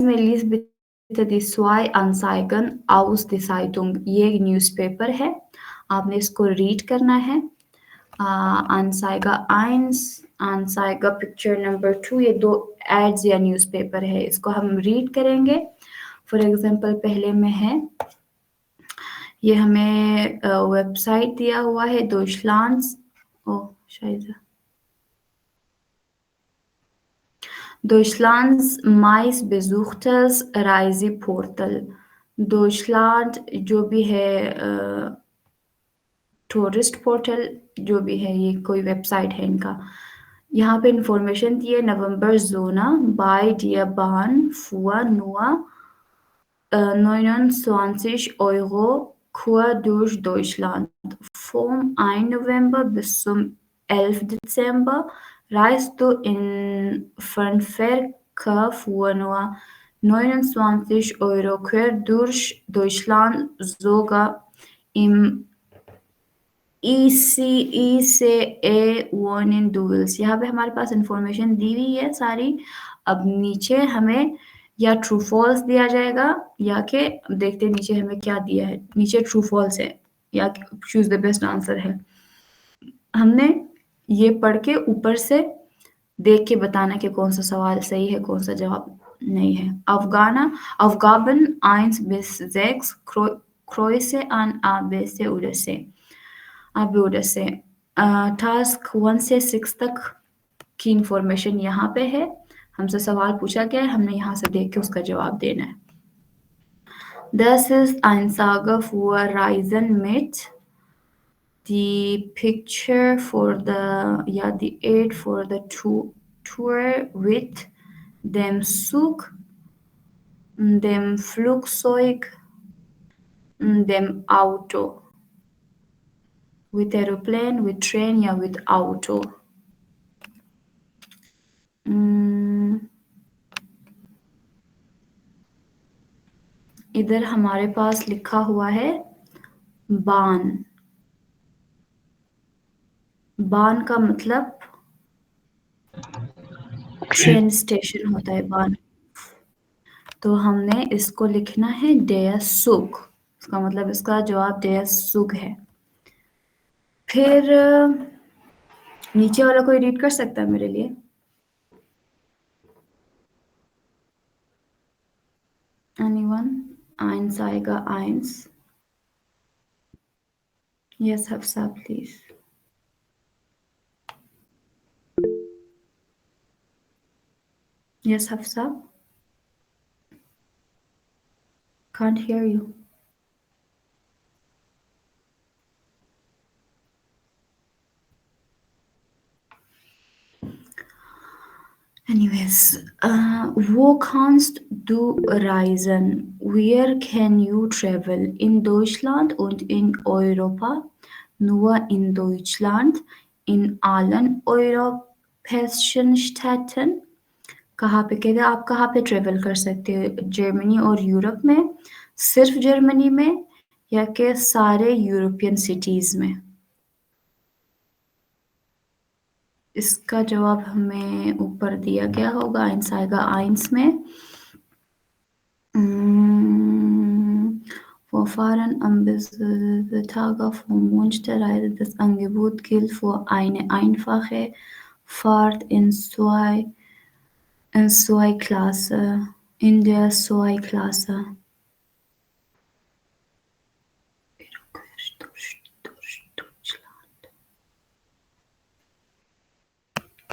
mir lies bitte die zwei Anzeigen aus die Zeitung. ये newspaper है, आपने इसको रीड करना है। Anzeiger 1, Anzeiger पिक्चर नंबर 2, ये दो एड्स या न्यूज़पेपर है, इसको हम रीड करेंगे। फॉर एग्जांपल पहले में है, ये हमें वेबसाइट दिया हुआ है Deutschlands, ओह शायद Deutschlands meistbesuchtes Reiseportal। Deutschland जो भी है टूरिस्ट पोर्टल जो भी है, ये कोई वेबसाइट है इनका। यहाँ पे इंफॉर्मेशन दी है, नवंबर जोना बाय डियर बान फुआ नुआ 29 € Kur durch Deutschland. Vom 1. November bis zum 11. Dezember reist du in Fernverkehr für nur 29 € quer durch Deutschland, sogar im ECE warning duels। यहाँ पे हमारे पास इंफॉर्मेशन दी हुई है सारी। अब नीचे हमें या ट्रू फॉल्स दिया जाएगा, या के देखते हैं नीचे हमें क्या दिया है। नीचे ट्रू फॉल्स है या चूज द बेस्ट आंसर है। हमने ये पढ़ के ऊपर से देख के बताना कि कौन सा सवाल सही है, कौन सा जवाब नहीं है। Aufgaben 1 bis 6 Kreuze an A, B, C oder C। अब order से टास्क 1 से 6 तक की इंफॉर्मेशन यहाँ पे है। हमसे सवाल पूछा गया है, हमने यहाँ से देख के उसका जवाब देना है। Das ist Einsage für Reisen mit the picture for the, ja, the aid for the tour with dem Zug, dem Flugzeug, dem Auto। With aeroplane, with train या with auto। इधर हमारे पास लिखा हुआ है बान। बान का मतलब ट्रेन स्टेशन होता है बान। तो हमने इसको लिखना है डेयर सुख। इसका मतलब इसका जवाब डेयर सुख है। फिर नीचे वाला कोई रीड कर सकता है मेरे लिए? Anyone? Einzeiger 1। Yes, Hafsa, please. Yes, Hafsa? Can't hear you. Anyways, wo kannst du reisen? Where can you travel? In Deutschland und in Europa? Nur in Deutschland? In allen europäischen Städten? कहाँ पे कहते हैं आप कहाँ पे travel कर सकते हो? जर्मनी और यूरोप में, सिर्फ जर्मनी में, या कि सारे यूरोपियन सिटीज में? इसका जवाब हमें ऊपर दिया गया होगा आइंसाइगा आइंस में। Vorfahren am Tage vom Wunsch der Reise. Das Angebot gilt für eine einfache Fahrt in der Zwei-Klasse.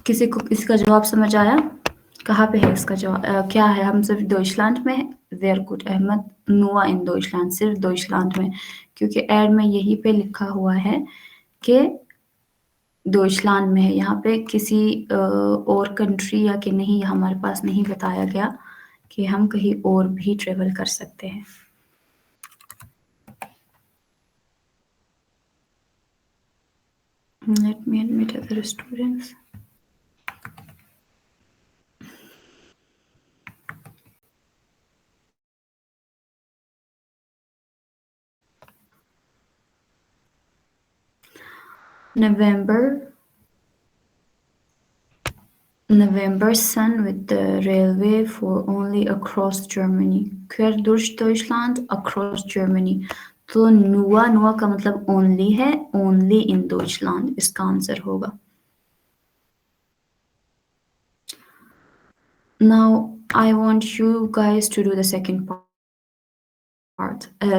किसी को इसका जवाब समझ आया? कहाँ पे है इसका जवाब? क्या है? हम सिर्फ डॉइचलैंड में है। वेर गुड अहमद, नुआ इन डॉइचलैंड, सिर्फ डॉइचलैंड में, क्योंकि एड में यहीं पे लिखा हुआ है कि डॉइचलैंड में है। यहाँ पे किसी और कंट्री या कि नहीं हमारे पास नहीं बताया गया कि हम कहीं और भी ट्रेवल कर सकते हैं। Let me admit other students. November November sun with the railway for only across Germany. Quer durch Deutschland across Germany. तो नुआ नुआ का मतलब only है, only in Deutschland इसका आंसर होगा. Now I want you guys to do the second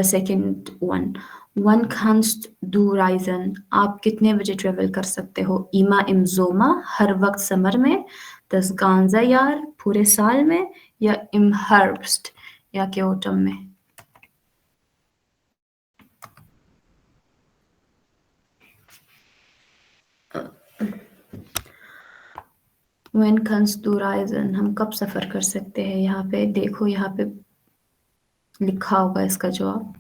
second one. One kannst du reisen. आप कितने बजे ट्रेवल कर सकते हो? इमा इम जोमा हर वक्त समर में, das ganze Jahr पूरे साल में, या im Herbst या के ऑटम में. When kannst du reisen? हम कब सफर कर सकते हैं? यहाँ पे देखो, यहाँ पे लिखा होगा इसका जवाब.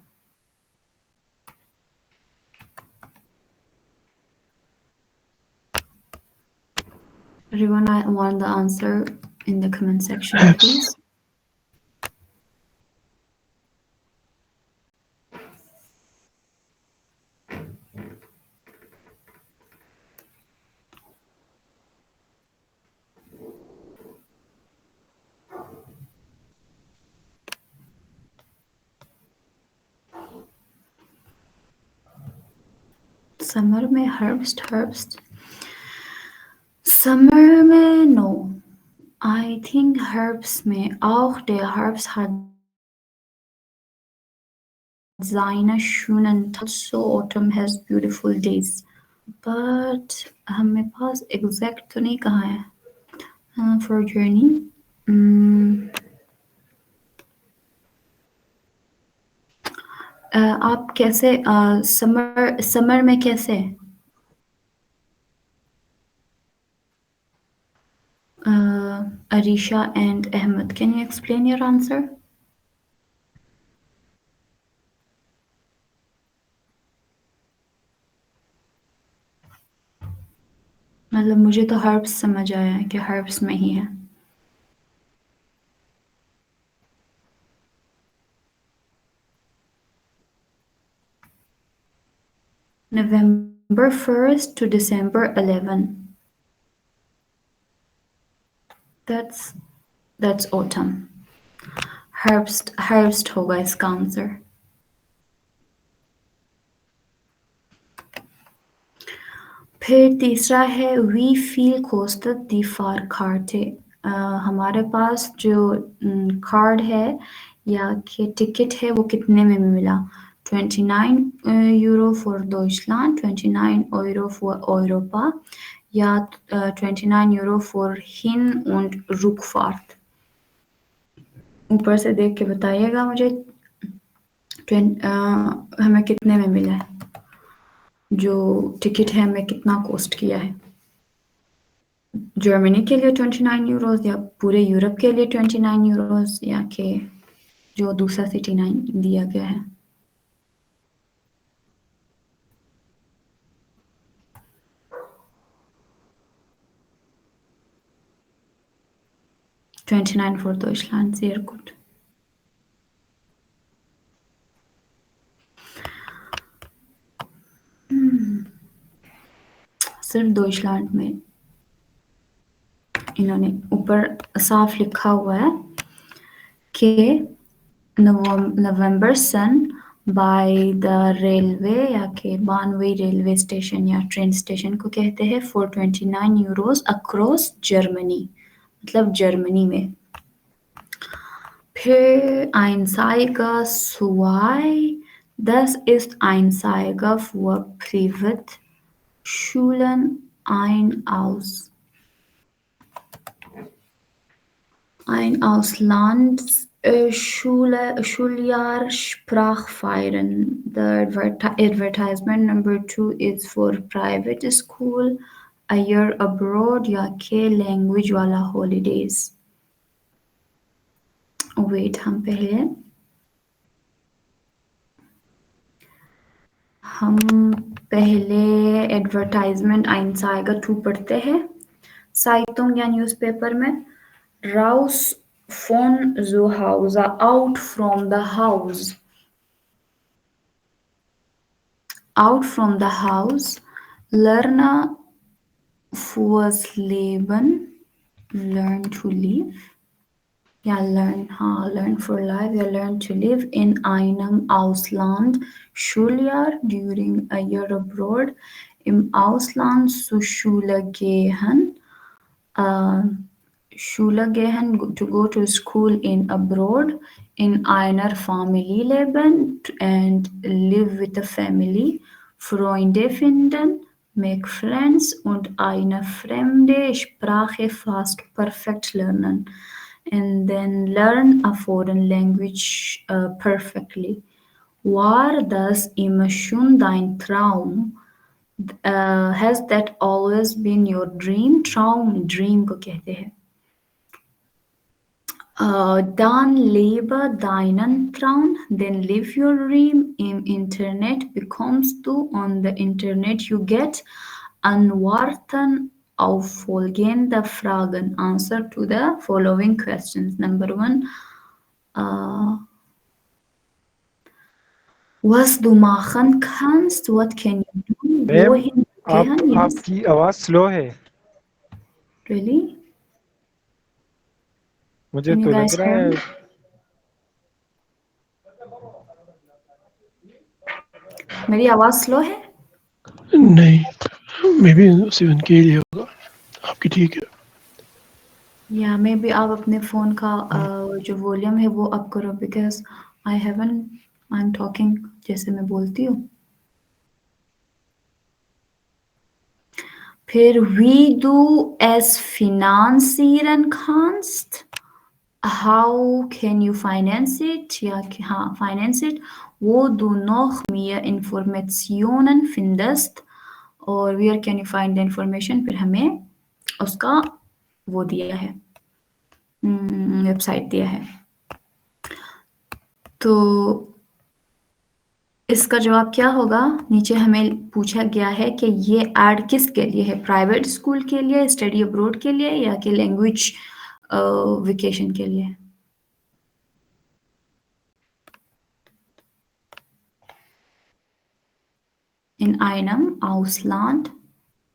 Everyone, I want the answer in the comment section, please. Summer में हर्ब्स्ट समर में नो. I think Herbst में auch der Herbst hat seine schönen Tage, so autumn has beautiful days. But हमें पास exact तो नहीं कहा है. For journey. आप कैसे समर में कैसे? Arisha and Ahmed, can you explain your answer? मतलब मुझे तो हर्ब्स समझ आया है कि हर्ब्स में ही है. November 1st to December 11. That's autumn. Herbst होगा इसका आंसर. फिर तीसरा है we feel kostet die Fahrkarte. हमारे पास जो कार्ड है या कि टिकट है वो कितने में मिला? 29 Euro for Deutschland, 29 Euro for Europa या 29 Euro for Hin- und Rückfahrt. ऊपर से देख के बताइएगा मुझे हमें कितने में मिला है, जो टिकट है हमें कितना कॉस्ट किया है. जर्मनी के लिए 29 यूरोस या पूरे यूरोप के लिए 29 यूरोस या कि जो दूसरा सिटी 9 दिया गया है. $29 for Deutschland, sehr gut. सिर्फ Deutschland में इन्होंने ऊपर साफ लिखा हुआ है कि November sun by the railway या कि बानवे रेलवे स्टेशन या ट्रेन स्टेशन को कहते हैं for 29 euros across Germany, मतलब जर्मनी में. फिर Einzige zwei, das ist Einzige für Privatschulen ein Schuljahr Sprachfeiern. The advertisement number 2 is for private school, a year abroad या के language वाला holidays. Wait, हम पहले एडवर्टाइजमेंट Einzige 2 पढ़ते हैं. Zeitung या न्यूज़पेपर में raus von zu Hause, out from the house. Out from the house, lerne fürs Leben. learn to live. Ja, learn for life. Ja, learn to live in einem Ausland, Schuljahr during a year abroad. Im Ausland zur Schule gehen. Uh, Schule gehen, to go to school in abroad. In einer Familie leben and live with a family. Freunde finden, make friends und eine fremde Sprache fast perfekt lernen. And then learn a foreign language perfectly. War das immer schon dein Traum? Has that always been your dream? Traum, dream को कहते हैं. Dann lebe deinen Traum, then live your dream. Im Internet bekommst du on the Internet you get Antworten auf folgende Fragen. Answer to the following questions. Number 1. Was du machen kannst, what can you do, ma'am wohin gehen, yes. आपकी आवाज slow है. Really? मुझे Can you तो guys लग रहा hear है. me? मेरी आवाज स्लो है? नहीं, मे बी 7K लिए होगा. आपकी ठीक है. या मे बी आप अपने फ़ोन का जो वॉल्यूम है वो अप करो बिकॉज़ आई एम टॉकिंग जैसे मैं बोलती हूँ. फिर wie du es finanzieren kannst. How can you finance it? Ja, हाँ, finance it. Wo du noch mehr Informationen findest और where can you find the information? फिर हमें उसका वो दिया है, वेबसाइट दिया है. तो इसका जवाब क्या होगा? नीचे हमें पूछा गया है कि ये ऐड किसके लिए है? प्राइवेट स्कूल के लिए, स्टडी अब्रॉड के लिए या कि लैंग्वेज वेकेशन के लिए? In einem Ausland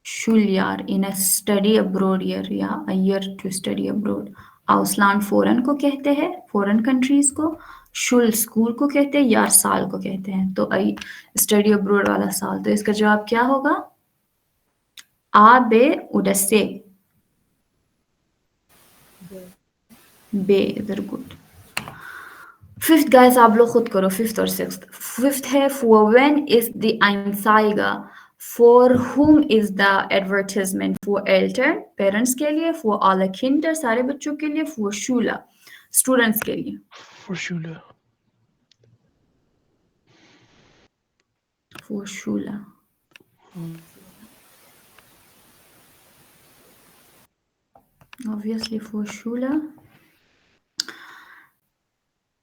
Schuljahr, in a study abroad year या a year to study abroad. Ausland foreign को कहते हैं, फॉरेन कंट्रीज को. शुल स्कूल को कहते हैं, यार साल को कहते हैं. तो स्टडी अब्रोड वाला साल. तो इसका जवाब क्या होगा? A, B oder C? B, very good. Fifth guys आप लोग खुद करो, फिफ्थ और सिक्स्थ. फिफ्थ है for when is the Anzeiger, for whom is the advertisement, for Eltern parents के लिए, for alle Kinder सारे बच्चों के लिए, for Schüler स्टूडेंट्स के लिए. For Schule. For Schüler. Obviously for Schüler.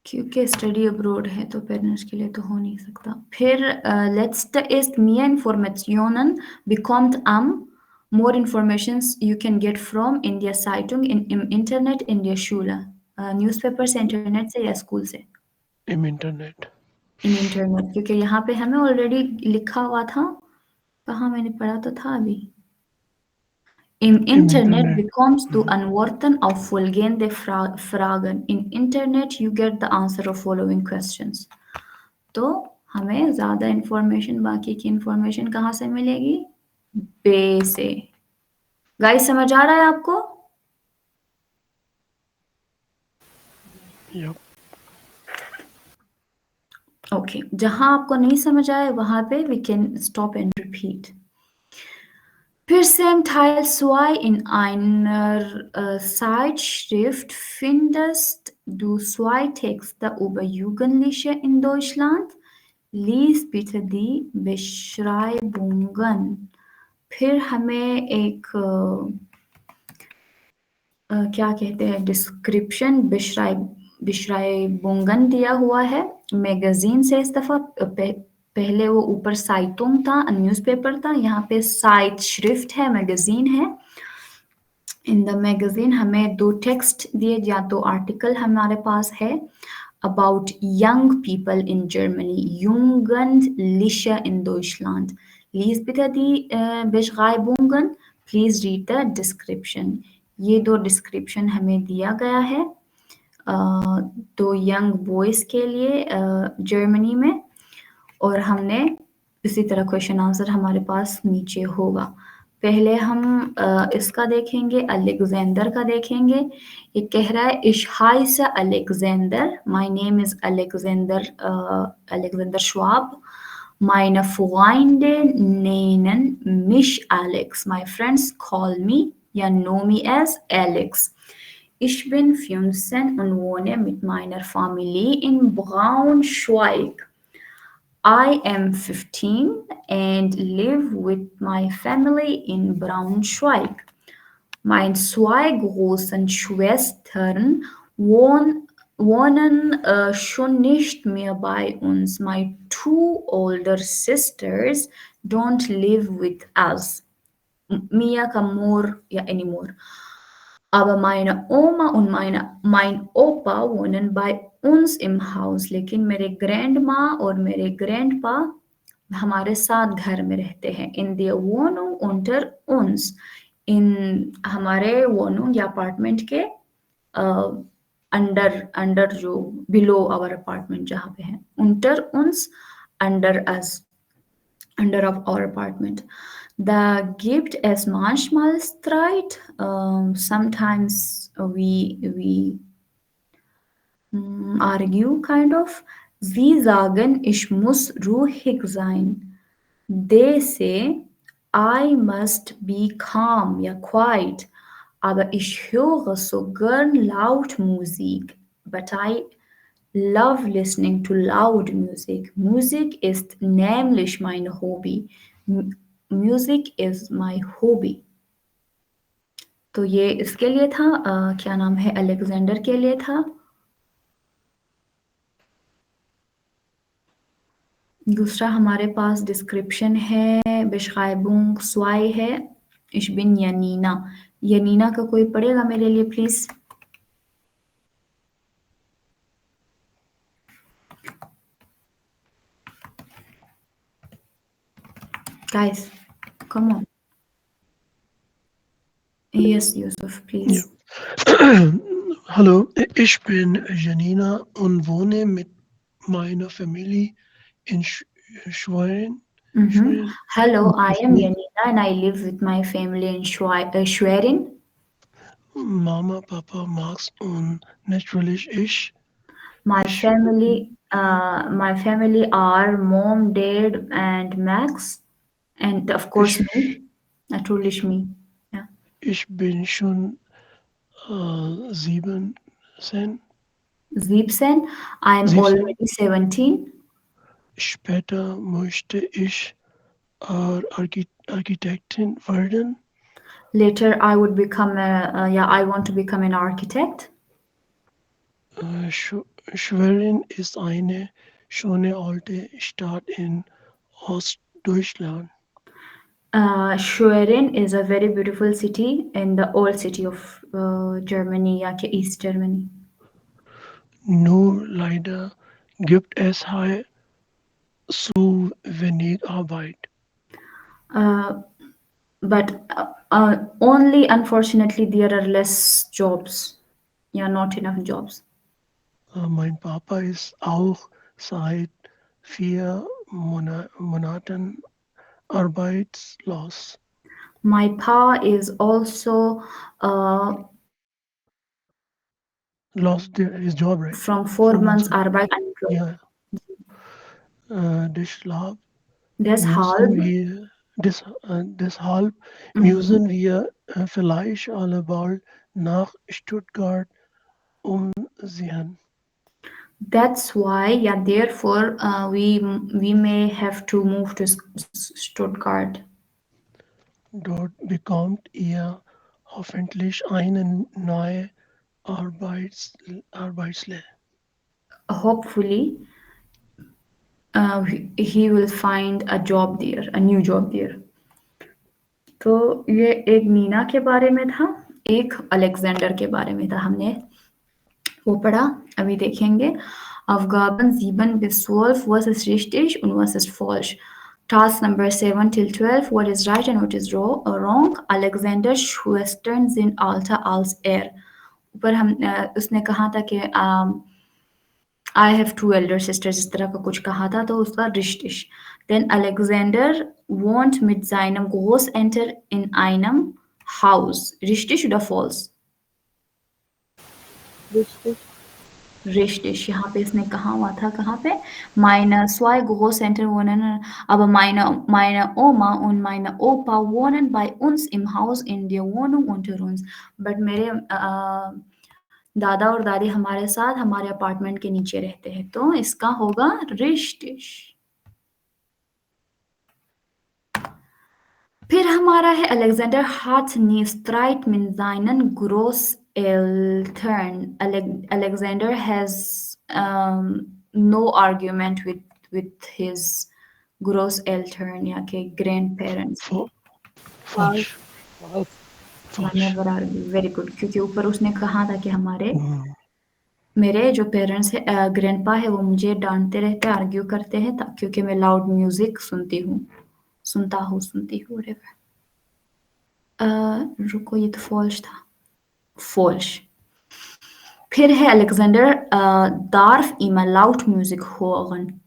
क्योंकि स्टडी अब्रोड है तो पेरेंट्स के लिए तो हो नहीं सकता. फिर letzte ist mehr Informationen bekommt am, more informations you can get from in der Zeitung, im Internet, in der Schule. Newspaper से, इंटरनेट से या स्कूल से? Im Internet. इन इंटरनेट, क्योंकि यहाँ पे हमें ऑलरेडी लिखा हुआ था. कहाँ मैंने पढ़ा तो था अभी. Im Internet bekommst du Antworten auf folgende Fragen. In Internet you get the answer of following questions. तो हमें ज़्यादा इंफॉर्मेशन, बाकी की इंफॉर्मेशन कहाँ से मिलेगी? बे से. गाइस समझ आ रहा है आपको? Yep. ओके, जहाँ आपको नहीं समझ आए वहाँ पे we can stop and repeat. Für Sam Teil 2 in einer Zeitschrift findest du 2 Texte über Jugendliche in Deutschland. Lies bitte die Beschreibungen. फिर हमें एक क्या कहते हैं, डिस्क्रिप्शन, बेश्राइबुंगन दिया हुआ है मैगजीन से. इस दफ़ा पहले वो ऊपर साइतुंग था, न्यूज़पेपर था, यहाँ पे साइट श्रिफ्ट है, मैगजीन है. इन द मैगजीन हमें 2 टेक्स्ट दिए, या 2 आर्टिकल हमारे पास है about young people in Germany, Jugendliche in Deutschland. Lies bitte die Beschreibungen, please read the description. ये 2 डिस्क्रिप्शन हमें दिया गया है 2 यंग बॉयज़ के लिए जर्मनी में, और हमने इसी तरह क्वेश्चन आंसर हमारे पास नीचे होगा। पहले हम इसका देखेंगे, अलेक्जेंडर का देखेंगे। ये कह रहा है Ich heiße Alexander, my name is Alexander Schwab. Meine Freunde nennen mich Alex. My friends call me, ja, know me as Alex. Ich bin 15 und wohne mit meiner Familie in Braunschweig. I am 15 and live with my family in Braunschweig. Meine 2 großen Schwestern wohnen schon nicht mehr bei uns. My 2 older sisters don't live with us. Mia ka more ja anymore. Aber meine Oma und mein Opa wohnen bei uns im Haus, लेकिन मेरे grandma और मेरे grandpa हमारे साथ घर में रहते हैं। In der Wohnung unter uns, इन हमारे Wohnung या अपार्टमेंट के अंडर जो बिलो आवर अपार्टमेंट जहाँ पे है, unter uns, under us, under of our apartment. Da gibt es manchmal Streit. Sometimes we argue kind of. Sie sagen, ich muss ruhig sein. They say, I must be calm, ja, quiet. Aber ich höre so gern laut Musik. But I love listening to loud music. Music ist nämlich mein Hobby. Music is my hobby. तो ये इसके लिए था क्या नाम है, Alexander के लिए था। दूसरा हमारे पास डिस्क्रिप्शन है, Beschreibung 2 है, Ich bin Janina। यनीना का कोई पढ़ेगा मेरे लिए please. Guys, come on. Yes, Yusuf, please. Hallo, ich bin Janina und wohne mit meiner Familie in Schwerin. Hello, I am Janina and I live with my family in Schwerin. Mama, Papa, Max und natürlich ich. My family are mom, dad, and Max, and of course me. Natürlich me. Yeah. Ich bin schon 17. 17. I'm 17. already 17. Später möchte ich Architektin werden. Later I would become I want to become an architect. Schwerin ist eine schöne alte Stadt in Ostdeutschland. Schwerin is a very beautiful city in the old city of Germany, East Germany. Nur leider gibt es hier so wenig Arbeit. But only unfortunately there are less jobs. Yeah, not enough jobs. Mein Papa ist auch seit 4 Monaten arbeitslos. My pa is also lost his job, right? From 4 months arbeitslos. Yeah. Deshalb müssen wir vielleicht alle bald nach Stuttgart umziehen. That's why, therefore, we may have to move to Stuttgart. Dort bekommt ihr hoffentlich eine neue Arbeitsstelle. Hopefully, he will find a job there, a new job there. तो ये एक नीना के बारे में था, एक Alexander के बारे में था, हमने वो पढ़ा। अभी देखेंगे Aufgaben 7 bis 12, was ist richtig und was ist falsch। Task number 7 till 12. What is right and what is wrong? Alexander Schwestern in Alta als er. ऊपर हम उसने कहा था कि I have two elder sisters, इस तरह का कुछ कहा था, तो उसका richtig. Then Alexander wohnt mit seinem Großeltern in einem Haus. Richtig oder false? Richtig. Richtig. यहाँ पे इसने कहा हुआ था, कहाँ पे? Meine zwei Großeltern wohnen, aber meine Oma und meine Opa wohnen bei uns im Haus in der Wohnung unter uns. But मेरे दादा और दादी हमारे साथ हमारे अपार्टमेंट के नीचे रहते हैं, तो इसका होगा richtig. फिर हमारा है Alexander hat nie Streit mit seinen Großeltern. Alexander has no argument with his Großeltern या के grandparents. False. False. False. Never argue. Very good. क्योंकि ऊपर उसने कहा था कि हमारे मेरे जो पेरेंट्स है ग्रैंडपा है वो मुझे डांटते रहते हैं, आर्ग्यू करते हैं क्योंकि मैं लाउड म्यूजिक सुनती हूँ whatever. रुको, ये तो फॉल्स था. फॉल्स. फिर है Alexander darf immer laut music hören.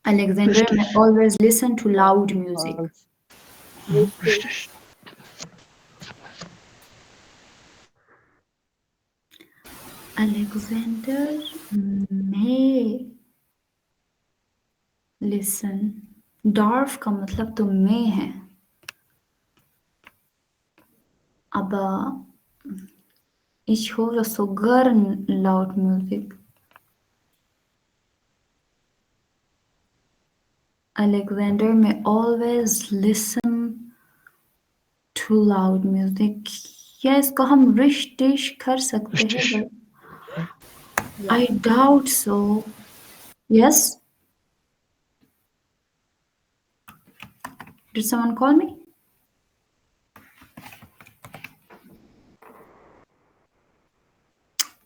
Alexander Richtig. may always listen to loud music. False. Richtig. Alexander may listen. darf का मतलब तो may है. Aber ich höre so gern laut Musik. Alexander may always listen to loud music. या इसको हम richtig कर सकते हैं. Richtig. I doubt so. Yes? Did someone call me?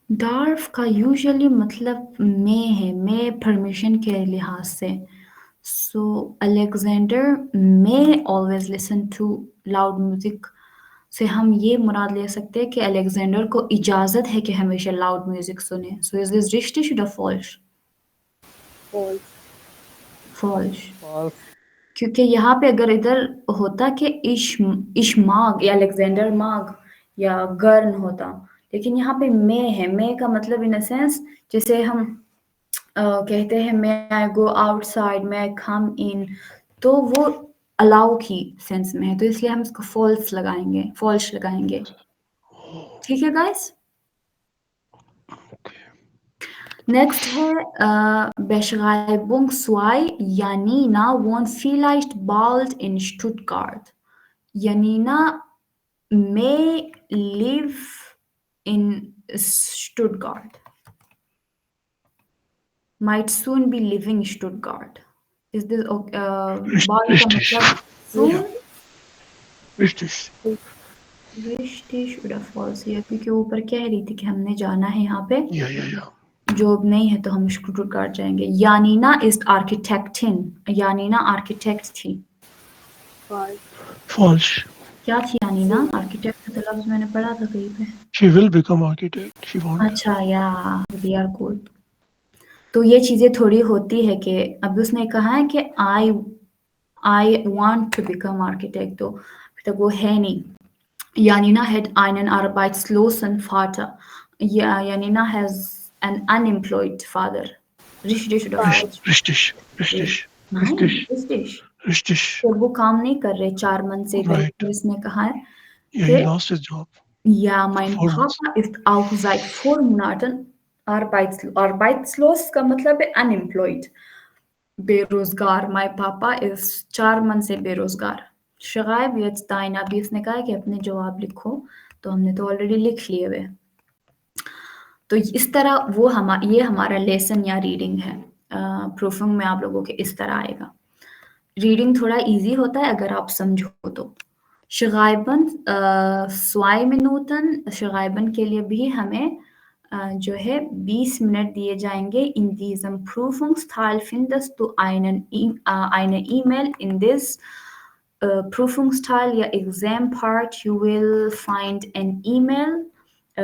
डार्फ का यूजुअली मतलब मैं है, मैं परमिशन के लिहाज से. So Alexander may always listen to loud music से हम ये मुराद ले सकते हैं कि अलेक्जेंडर को इजाज़त है कि हमेशा लाउड म्यूजिक सुने. So is this richtig or false? False. False. False. क्योंकि यहाँ पे अगर इधर होता कि इश्माग या अलेक्जेंडर माग या गर्न होता, लेकिन यहाँ पे मैं है. मैं का मतलब इन सेंस जैसे हम कहते हैं मैं आई गो आउटसाइड, मैं कम इन, तो वो अलाउ की सेंस में है, तो इसलिए हम इसको फॉल्स लगाएंगे. ठीक है गाइस. Next है Beschreibung 2. Janina wohnt vielleicht bald in Stuttgart. Janina may live in Stuttgart. Might soon be living in Stuttgart. Is this bald का Richtig. मतलब soon? Richtig. Richtig oder false है, क्योंकि ऊपर कह रही थी कि हमने जाना है यहाँ पे. Ja. जॉब नहीं है तो हम स्टुटगार्ट जाएंगे. यानीना इज आर्किटेक्टिन. यानीना आर्किटेक्ट थी. False. क्या थी यानीना? आर्किटेक्ट का लफ्ज मैंने पढ़ा था कहीं पे. She will become architect. She won't. अच्छा, या वी आर गुड. तो ये चीजें थोड़ी होती है कि अभी उसने कहा है कि I want to become architect, तो अभी तक वो है नहीं. Janina had einen arbeitslosen Vater. Janina has an unemployed father. Richtig oder falsch? Richtig. Richtig. Nein, Richtig. richtig. Richtig. तो वो काम नहीं कर रहे 4 मंथ से. Right. पहले इसने कहा है Yeah, he lost his job. ja, mein 4 months. Papa ist auch seit 4 Monaten arbeitslos का मतलब है unemployed, बेरोजगार. My Papa is 4 मंथ से बेरोजगार. Schreib jetzt deine. अभी इसने कहा है कि अपने जवाब लिखो, तो हमने तो ऑलरेडी लिख लिए हुए. तो इस तरह वो ये हमारा लेसन या रीडिंग है. प्रूफिंग में आप लोगों के इस तरह आएगा. रीडिंग थोड़ा इजी होता है अगर आप समझो तो. Schreiben 2 Minuten. Schreiben के लिए भी हमें जो है 20 मिनट दिए जाएंगे. In diesem Prüfungsteil findest du eine E-Mail. In this Prüfungsteil, ja Exam Part, you will find an email.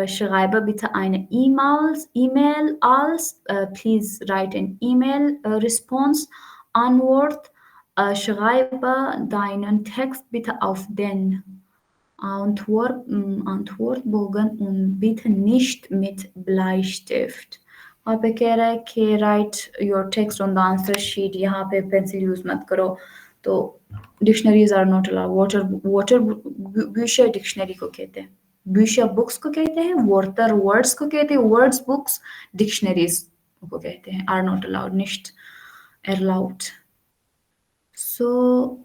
Schreibe bitte eine E-Mail als please write an email response. Antwort, schreibe deinen Text bitte auf den Antwortbogen und bitte nicht mit Bleistift. वहाँ पे कह रहा है कि write your text on the answer sheet. यहाँ पे pencil use मत करो. तो डिक्शनरीज आर नॉट अलाउड. वाटर ब्यूशर डिक्शनरी को कहते हैं, ब्यूशर बुक्स को कहते हैं, वाटर वर्ड्स को कहते हैं, वर्ड्स बुक्स डिक्शनरीज को कहते हैं. Are not allowed, nicht erlaubt. So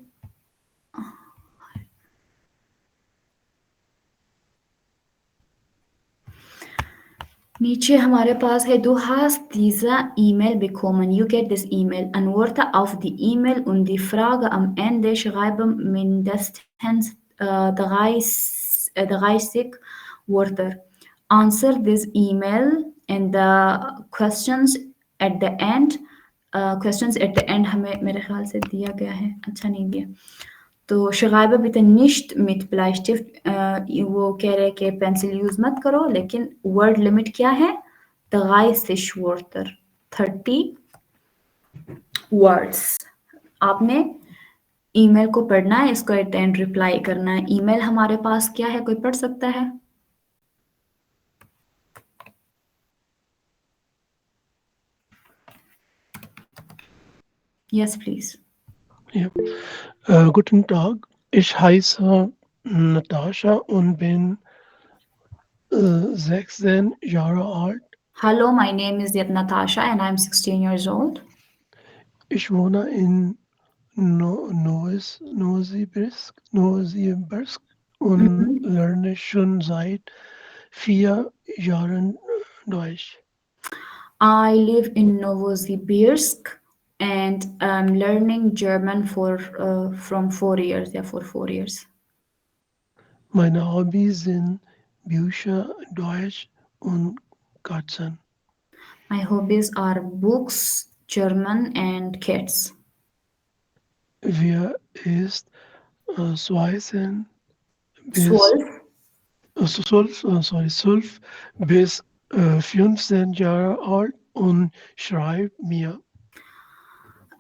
नीचे हमारे पास है du hast diese E-Mail bekommen. You get this email. Antworte auf die E-Mail und die Frage am Ende. Schreibe mindestens 30 Wörter. Answer this email and the questions at the end. Questions at the end हमें मेरे ख्याल से दिया गया है, अच्छा नहीं दिया. तो schreibe bitte nicht mit Bleistift. वो कह रहे हैं कि पेंसिल यूज मत करो, लेकिन वर्ड लिमिट क्या है? 30 Wörter, 30 वर्ड्स. आपने ईमेल को पढ़ना है, इसको एट द एंड रिप्लाई करना है. ईमेल हमारे पास क्या है, कोई पढ़ सकता है? Yes, please. Ja. Guten Tag, ich heiße Natascha und bin 16 Jahre alt. Hello, my name is Natasha and I'm 16 years old. Ich wohne in Novosibirsk und lerne schon seit 4 Jahren Deutsch. I live in Novosibirsk and I'm learning German from 4 years. Yeah, for 4 years. Meine Hobbys sind Bücher, Deutsch und Katzen. My hobbies are books, German and cats. Wir ist 12 bis 12 bis 15 Jahre alt und schreibt mir.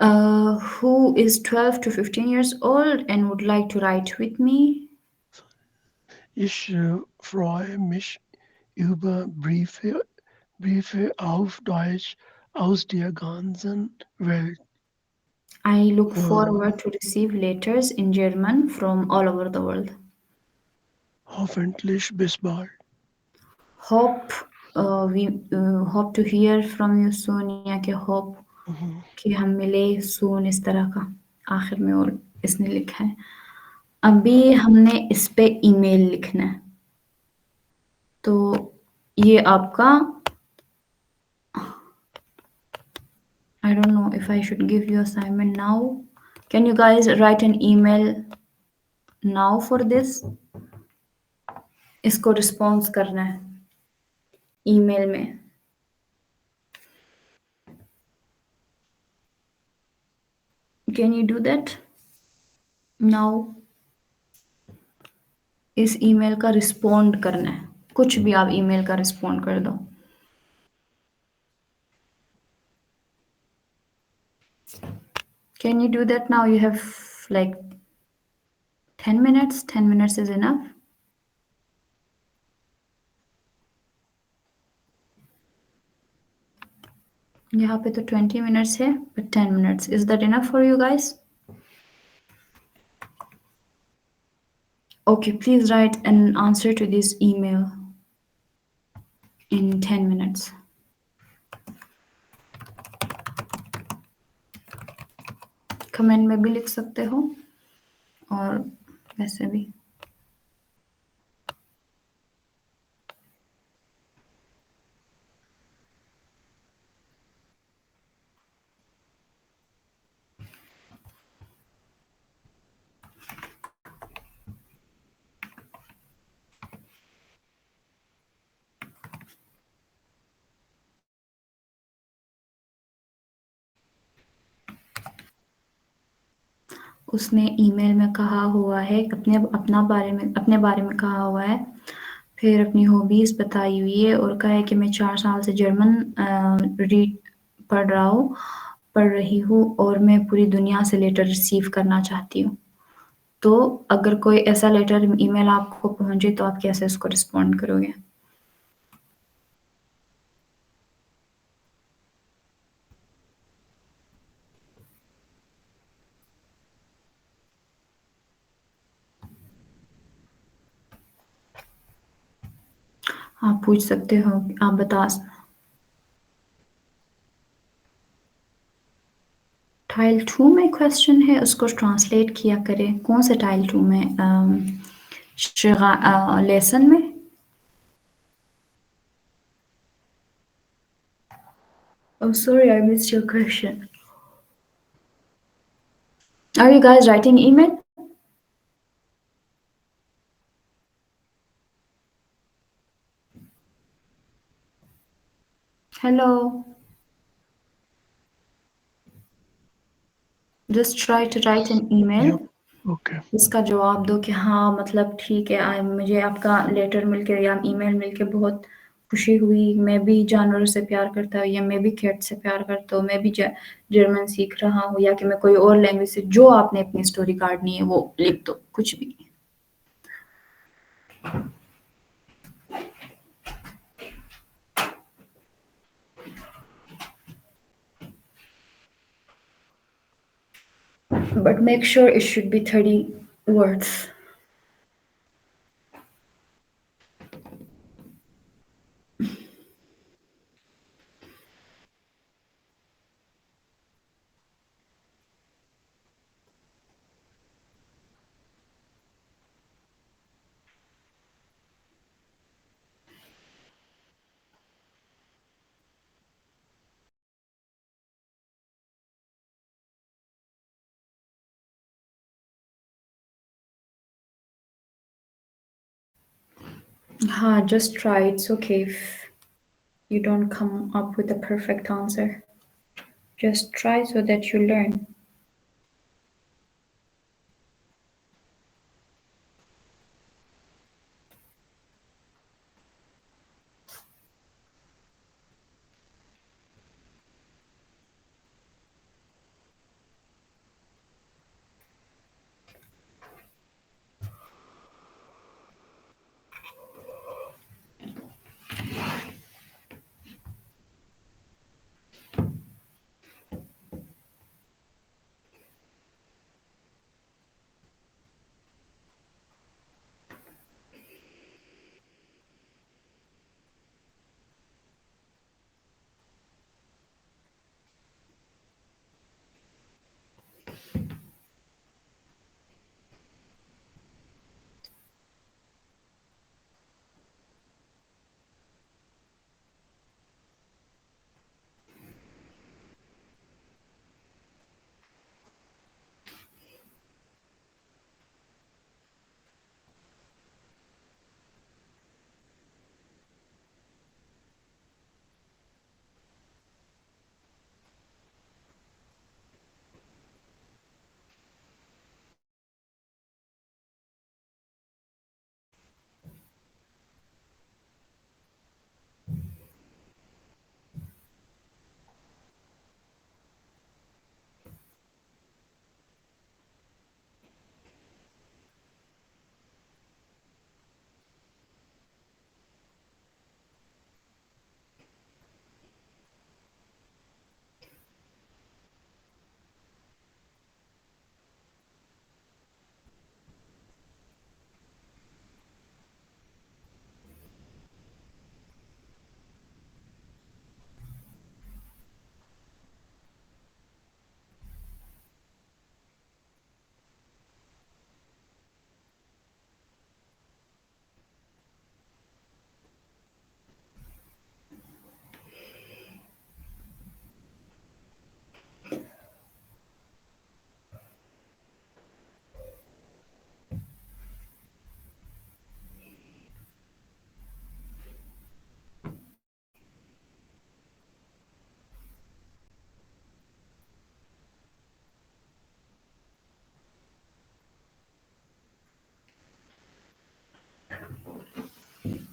Who is 12 to 15 years old and would like to write with me? Ich freue mich über Briefe auf Deutsch aus der ganzen Welt. I look forward to receive letters in German from all over the world. Hoffentlich bis bald. We hope to hear from you soon. या कि hope कि हम मिले soon, इस तरह का आखिर में और इसने लिखा है. अभी हमने इस पे ईमेल लिखना है. तो ये आपका, I don't know if I should give you assignment now. Can you guys write an email now for this? इसको रिस्पॉन्स करना है ईमेल में. Can you do that now? इस ईमेल का रिस्पॉन्ड करना है. कुछ भी आप ईमेल का रिस्पॉन्ड कर दो. Can you do that now? You have like 10 minutes. 10 minutes is enough. यहाँ पे तो 20 minutes है, but 10 minutes. Is that enough for you guys? Okay, please write an answer to this email in 10 minutes. Comment में भी लिख सकते हो और वैसे भी. उसने ईमेल में कहा हुआ है, अपने बारे में कहा हुआ है, फिर अपनी हॉबीज़ बताई हुई है और कहा है कि मैं 4 साल से जर्मन रीड पढ़ रही हूँ और मैं पूरी दुनिया से लेटर रिसीव करना चाहती हूँ। तो अगर कोई ऐसा लेटर ईमेल आपको पहुंचे तो आप कैसे उसको रिस्पॉन्ड करोगे? आप पूछ सकते हो, आप बता। टाइल 2 में क्वेश्चन है, उसको ट्रांसलेट किया करें। कौन से टाइल 2 में? लेसन में? Oh, sorry, I missed your question. Are you guys writing email? Hello. Just try to write an email. Yep. Okay. इसका जवाब दो कि हाँ मतलब ठीक है, मुझे आपका लेटर मिलके या ईमेल मिलके बहुत खुशी हुई। मैं भी जानवरों से प्यार करता हूँ, या मैं भी कैट से प्यार करता हूँ, मैं भी जर्मन सीख रहा हूँ, या कि मैं कोई और लैंग्वेज से, जो आपने अपनी स्टोरी काटनी है वो लिख दो, कुछ भी। But make sure it should be 30 words. हाँ, just try. It's okay if you don't come up with a perfect answer. Just try so that you learn.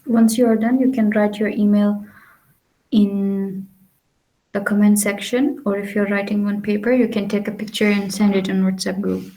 Once you are done, you can write your email in the comment section, or if you're writing on paper, you can take a picture and send it in WhatsApp group.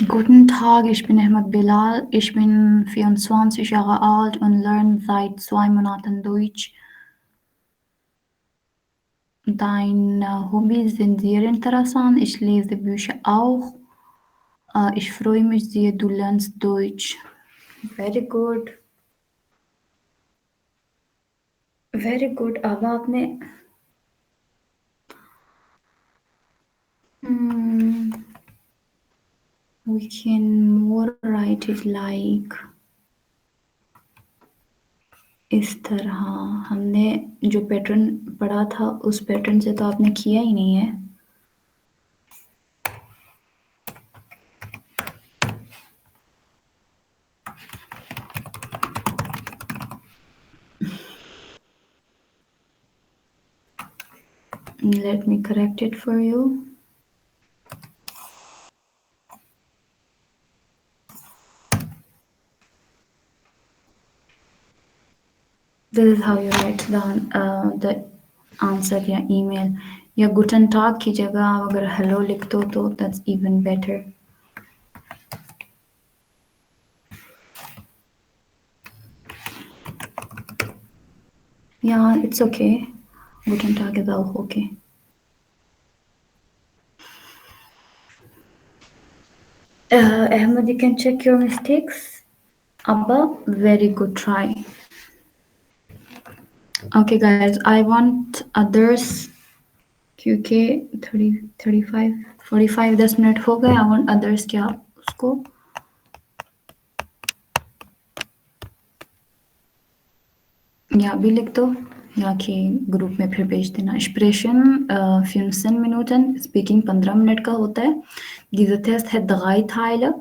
Guten Tag, ich bin Ahmed Bilal, ich bin 24 Jahre alt und lerne seit 2 Monaten Deutsch. Deine Hobbys sind sehr interessant, ich lese Bücher auch. Ich freue mich sehr, du lernst Deutsch. Very good. Very good. अब आपने we can more write it like इस तरह। हमने जो pattern पढ़ा था उस pattern से तो आपने किया ही नहीं है। Let me correct it for you. This is how you write down the answer या email, या guten tag की जगह आप अगर hello लिख दो तो that's even better. Yeah, it's okay. Guten tag is auch okay. Ahmed, you can check your mistakes. Abba, very good try. Okay guys, I want others क्योंकि 45 10 मिनट हो गए। I want others क्या उसको या भी लिख दो या कि ग्रुप में फिर भेज देना। Sprechen 15 Minuten, स्पीकिंग 15 मिनट का होता है। Dieser Test hat 3 Teile,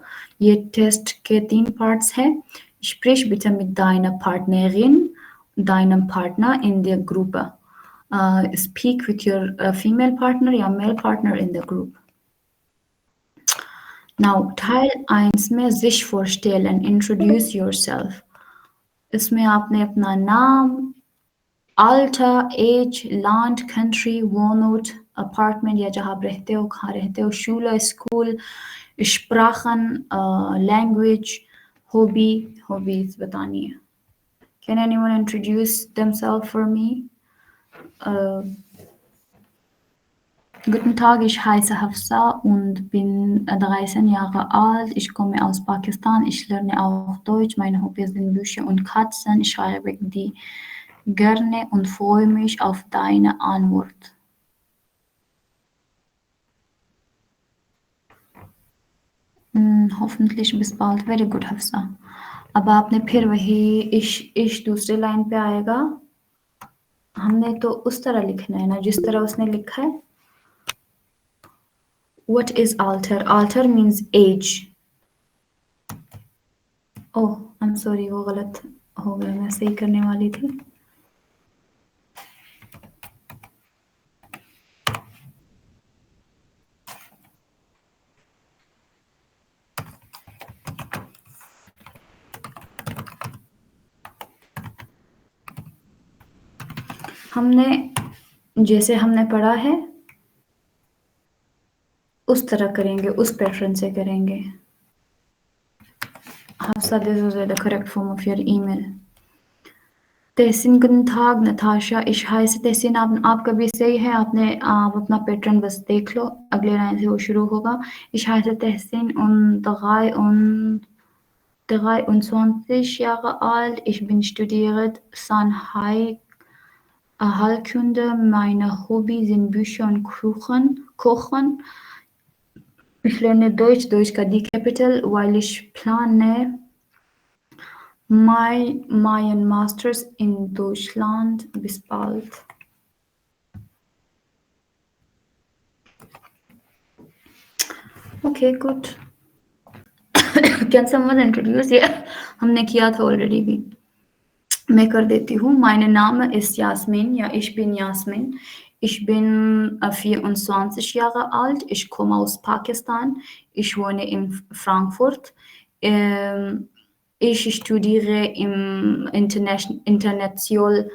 ये टेस्ट के 3 पार्ट्स हैं। Sprich bitte mit deiner Partnerin, deinem Partner in der Gruppe. Speak with your female partner या male partner in the group. Now, Teil 1 में sich vorstellen, introduce yourself. इसमें आपने अपना नाम, Alter, Age, Land, Country, Wohnort, Apartment या जहाँ आप रहते हो, कहाँ रहते हो, Schule, School, Sprachen, Language, Hobbies बतानी है. Can anyone introduce themselves for me? Guten Tag, ich heiße Hafsa und bin 13 Jahre alt. Ich komme aus Pakistan. Ich lerne auch Deutsch. Meine Hobbys sind Bücher und Katzen. Ich schreibe die gerne und freue mich auf deine Antwort. होफियतली bis bald. Very good, Hafsa. अब आपने फिर वही इश दूसरे line पे आएगा. हमने तो उस तरह लिखना है ना जिस तरह उसने लिखा है. What is alter? Alter means age. Oh, I'm sorry, वो गलत हो गया. मैं सही करने वाली थी. जैसे हमने पढ़ा है उस तरह करेंगे, उस पैटर्न से करेंगे. Hafsa, this is the correct form of your email. Tehseen, guten Tag, Natasha. Ich heiße तहसीन. आपका भी सही है. आप अपना पैटर्न बस देख लो. अगले लाइन से वो शुरू होगा. Ich heiße तहसीन und 23 Jahre alt. Ich bin studiert Heilkunde. Meine Hobbys sind Bücher und Kochen. Ich lerne Deutsch का D Capital, weil ich plane meinen Masters in Deutschland. Bis bald. Okay, good. Can someone introduce? Yeah, हमने किया था already भी. मैं कर देती हूँ. Mein Name ist Jasmin. Ja, ich bin Jasmin. Ich bin 24 Jahre alt. Ich komme aus Pakistan. Ich wohne in Frankfurt. Ich studiere im International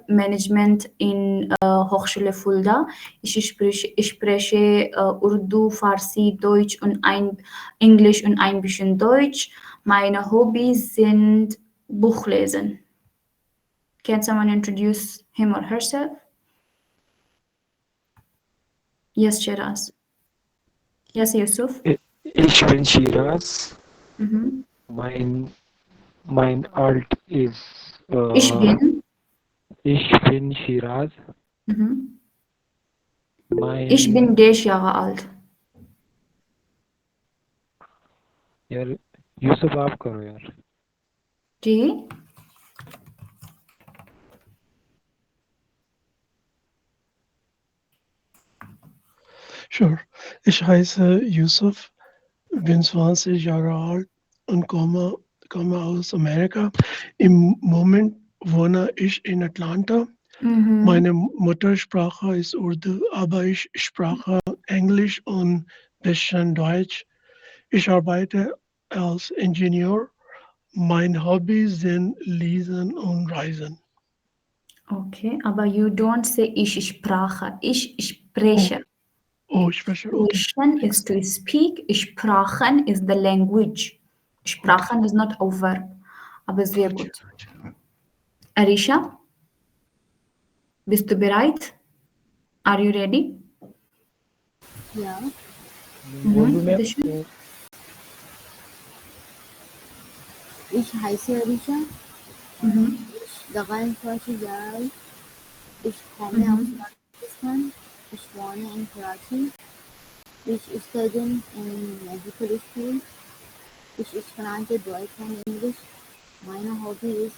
Management in Hochschule Fulda. Ich spreche Urdu, Farsi, Deutsch und Englisch und ein bisschen Deutsch. Meine Hobbys sind Buchlesen. Can someone introduce him or herself? Yes, Shiraz. Yes, Yusuf. Ich bin Shiraz. Mhm. Mein Alt ist. Ich bin. Ich bin Shiraz. Mhm. Ich bin 10 Jahre alt. यार यूसुफ आप करो यार. जी. Sure. Ich heiße Yusuf, bin 20 Jahre alt und komme aus Amerika. Im Moment wohne ich in Atlanta. Mhm. Meine Muttersprache ist Urdu, aber ich spreche Englisch und bisschen Deutsch. Ich arbeite als Ingenieur. Mein Hobby sind Lesen und Reisen. Okay, aber you don't say ich spreche. Ich spreche. Oh, ich spreche. Okay. Sprechen is to speak. Sprachen is the language. Sprachen is not a verb. Aber sehr gut. Arisha, bist du bereit? Are you ready? Ja. Bitte schön. Ich heiße Arisha. Mhm. Ich bin 43 Jahre alt. Ich komme aus Pakistan. Ich wohne in Karachi. Ich studiere in Medical School. Ich spreche Deutsch und Englisch. Meine Hobby ist,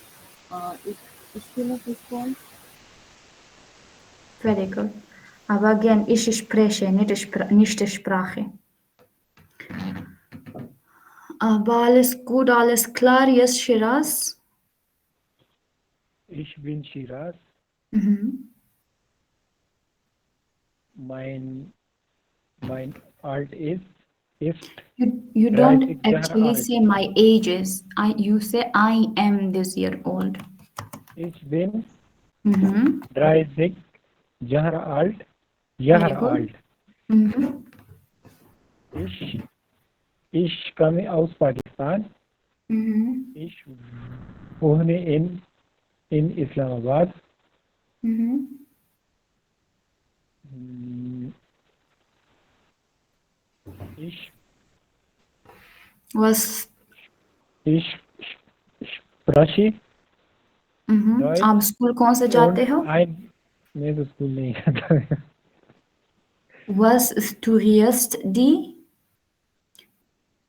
ich spiele Fußball. Very good. Aber again, ich spreche, nicht Sprache. Aber alles gut, alles klar. Yes, Shiraz. Ich bin Shiraz. Mhm. Mein Mein alt ist You 30 don't Jahre actually alt. say my age is. You say I am this year old. Ich bin Mhm. 30 Jahre alt. Very Jahre good. alt. Mhm. Ich komme aus Pakistan. Mhm. Ich wohne in Islamabad. Mhm. Ich Was spreche Deutsch आप school कौन से जाते हो? मैं तो school नहीं जाता। Was studierst die?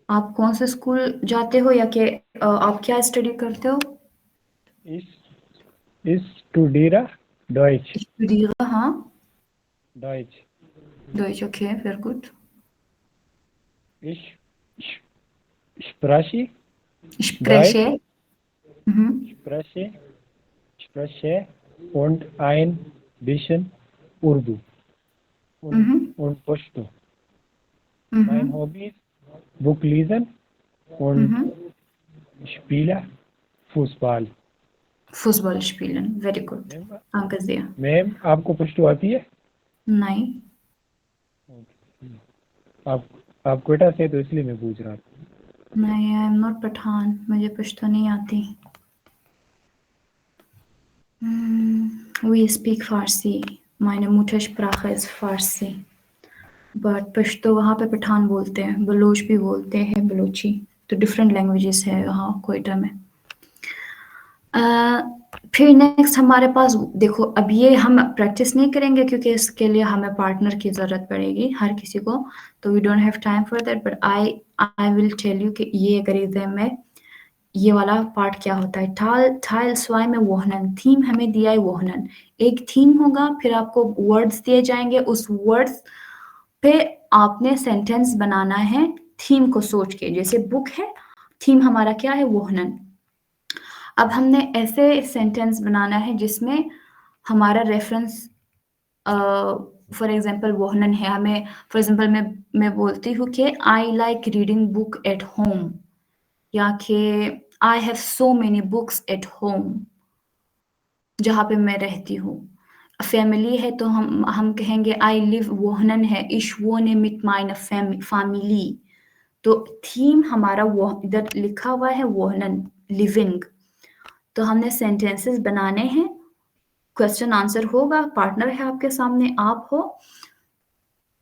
आप कौन से स्कूल जाते हो या कि आप क्या स्टडी करते हो? Ich studiere Deutsch. Studiere, हाँ. Deutsch. Deutsch, okay, very good. Ich spreche Spreche. Mhm. spreche und ein bisschen Urdu und Pashto. Mein Hobby ist Buch lesen und spiele Fußball. Fußball spielen, very good. Danke sehr. Ma'am आपको पश्तो आती है? नहीं. आप क्वेटा से तो इसलिए मैं पूछ रहा था। नहीं, आई एम नॉट पठान, मुझे पश्तो नहीं आती. We speak Farsi. Meine Muttersprache ist Farsi. But Pashto वहाँ पे पठान बोलते हैं, बलोच भी बोलते हैं, बलोची. तो डिफरेंट लैंग्वेजेस है वहाँ कोयटा में. फिर नेक्स्ट हमारे पास देखो, अब ये हम प्रैक्टिस नहीं करेंगे क्योंकि इसके लिए हमें पार्टनर की ज़रूरत पड़ेगी हर किसी को, तो we don't have time for that, but I will tell you कि ये अगर एग्जाम में ये वाला पार्ट क्या होता है. Teil 2 में वोहनन, थीम हमें दिया है वोहनन. एक थीम होगा, फिर आपको वर्ड्स दिए जाएंगे, उस वर्ड्स पे आपने सेंटेंस बनाना है थीम को सोच के. जैसे बुक है, थीम हमारा क्या है? वोहनन. अब हमने ऐसे सेंटेंस बनाना है जिसमें हमारा रेफरेंस फॉर एग्जांपल वोहनन है. हमें फॉर एग्जांपल मैं बोलती हूँ कि I like reading book at home, या कि I have so many books at home, जहाँ पे मैं रहती हूँ. फैमिली है तो हम कहेंगे आई लिव वोहनन है, इश वोने मिट माइन फैमिली. तो थीम हमारा वो इधर लिखा हुआ है वोहनन, लिविंग. तो हमने सेंटेंसेस बनाने हैं, क्वेश्चन आंसर होगा, पार्टनर है आपके सामने, आप हो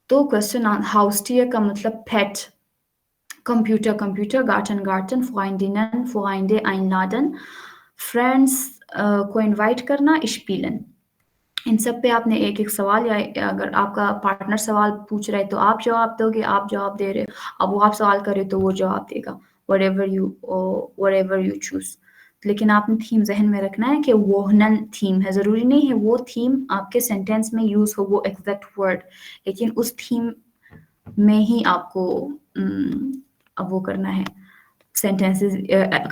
तो क्वेश्चन हाउसटियर का मतलब पेट, कंप्यूटर गार्टन फ्रेंडे einladen, फ्रेंड्स को इनवाइट करना, स्पीलन. इन सब पे आपने एक एक सवाल, या अगर आपका पार्टनर सवाल पूछ रहा है तो आप जवाब दोगे, आप जवाब दे रहे हो, अब वो आप सवाल करे तो वो जवाब देगा, whatever you choose. लेकिन आपने थीम जहन में रखना है कि वोहनन थीम है. ज़रूरी नहीं है वो थीम आपके सेंटेंस में यूज़ हो वो एग्जैक्ट वर्ड, लेकिन उस थीम में ही आपको अब वो करना है, सेंटेंसेस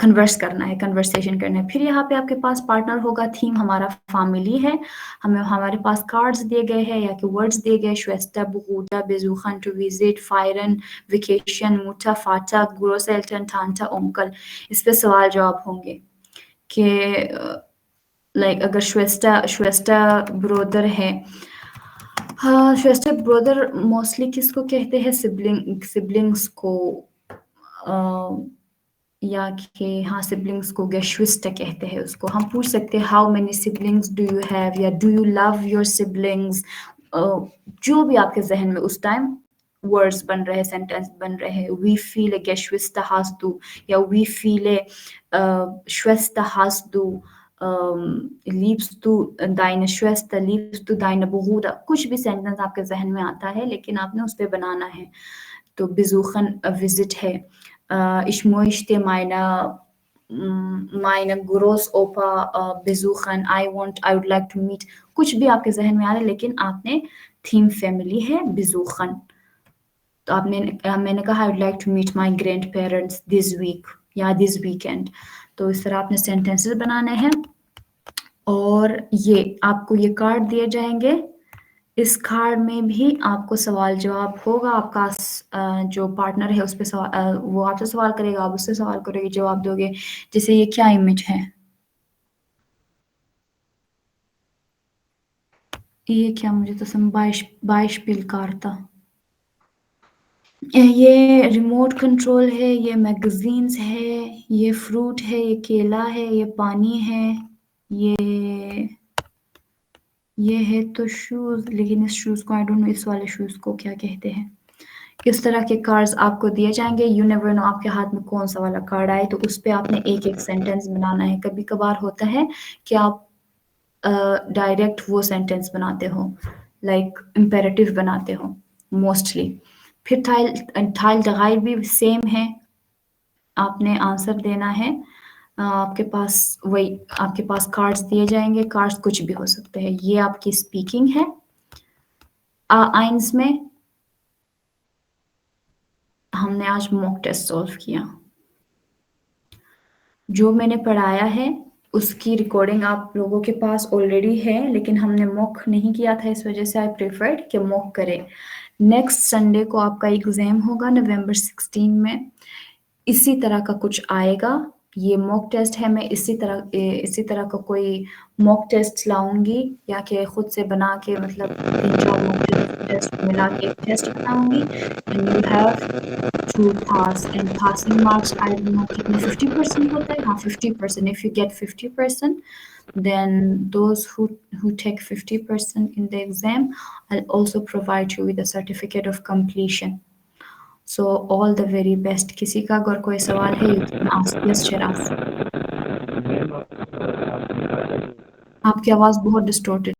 कन्वर्स करना है, कन्वर्सेशन करना है. फिर यहाँ पे आपके पास पार्टनर होगा, थीम हमारा फैमिली है, हमारे पास कार्ड्स दिए गए हैं या कि वर्ड्स दिए गए, श्वेस्टा, बुगूटा, बेजुखन, टू विजिट, फायरन, वेकेशन, मुटा, फाटा, ग्रोसेल्टन, टांटा, ओंकल. इस पे सवाल जवाब होंगे कि लाइक अगर श्वेस्टा ब्रोदर है, हाँ श्वेस्टा ब्रोदर मोस्टली किसको कहते हैं? सिबलिंग्स को, या कि हाँ सिबलिंग्स को गेश्विस्टा कहते हैं उसको. हम पूछ सकते हैं how many siblings do you have, या do you love your siblings. जो भी आपके जहन में उस टाइम वर्ड्स बन रहे हैं, सेंटेंस बन रहे हैं. वी फील ए गेश्विस्टा हास दू, या वी फील ए श्वेस्टा हास दू, liebst du deine Schwester, liebst du deine Bruder. कुछ भी सेंटेंस आपके जहन में आता है लेकिन आपने उस पे बनाना है. तो besuchen विजिट है, ich möchte meine Großopa besuchen, I would like to meet. कुछ भी आपके जहन में आ रहा है लेकिन आपने थीम फैमिली है besuchen. तो मैंने कहा I would like to meet my grandparents this week या this weekend. तो इस तरह आपने सेंटेंसेस बनाने हैं. और ये आपको ये कार्ड दिए जाएंगे इस कार्ड में भी आपको सवाल जवाब होगा, आपका जो पार्टनर है उस पे वो आपसे सवाल करेगा, आप उससे सवाल करोगे, जवाब दोगे। जैसे ये क्या इमेज है, ये क्या, मुझे तो सम बाइश पिलकार था। ये रिमोट कंट्रोल है, ये मैगजीन्स है, ये फ्रूट है, ये केला है, ये पानी है, ये है तो शूज, लेकिन इस शूज को आई डोंट नो, इस वाले शूज को क्या कहते हैं। किस तरह के कार्ड्स आपको दिए जाएंगे, यू नेवर नो आपके हाथ में कौन सा वाला कार्ड आए, तो उस पे आपने एक एक सेंटेंस बनाना है। कभी कभार होता है कि आप डायरेक्ट वो सेंटेंस बनाते हो, लाइक इम्पेरेटिव बनाते हो मोस्टली। फिर थाइल दगाइर भी सेम है, आपने आंसर देना है। आपके पास कार्ड्स दिए जाएंगे, कार्ड्स कुछ भी हो सकते हैं। ये आपकी स्पीकिंग है। आइंस में हमने आज मॉक टेस्ट सॉल्व किया। जो मैंने पढ़ाया है उसकी रिकॉर्डिंग आप लोगों के पास ऑलरेडी है, लेकिन हमने मॉक नहीं किया था, इस वजह से आई प्रेफर्ड कि मॉक करें। नेक्स्ट संडे को आपका एग्जाम होगा नवंबर 16 में, इसी तरह का कुछ आएगा। ये मॉक टेस्ट है, मैं इसी तरह का कोई मॉक टेस्ट लाऊंगी, या कि खुद से बना के, मतलब 3-4 मॉक टेस्ट मिला के एक टेस्ट बनाऊंगी। And you have to pass, and passing marks I don't know कितने 50% होता है, हाँ 50%। If you get 50%, then those who take 50% in the exam, I'll also provide you with a certificate of completion. So all the very best. किसी का अगर कोई सवाल है, you can ask. Yes, Shiraz. आपकी आवाज़ बहुत डिस्टॉर्टेड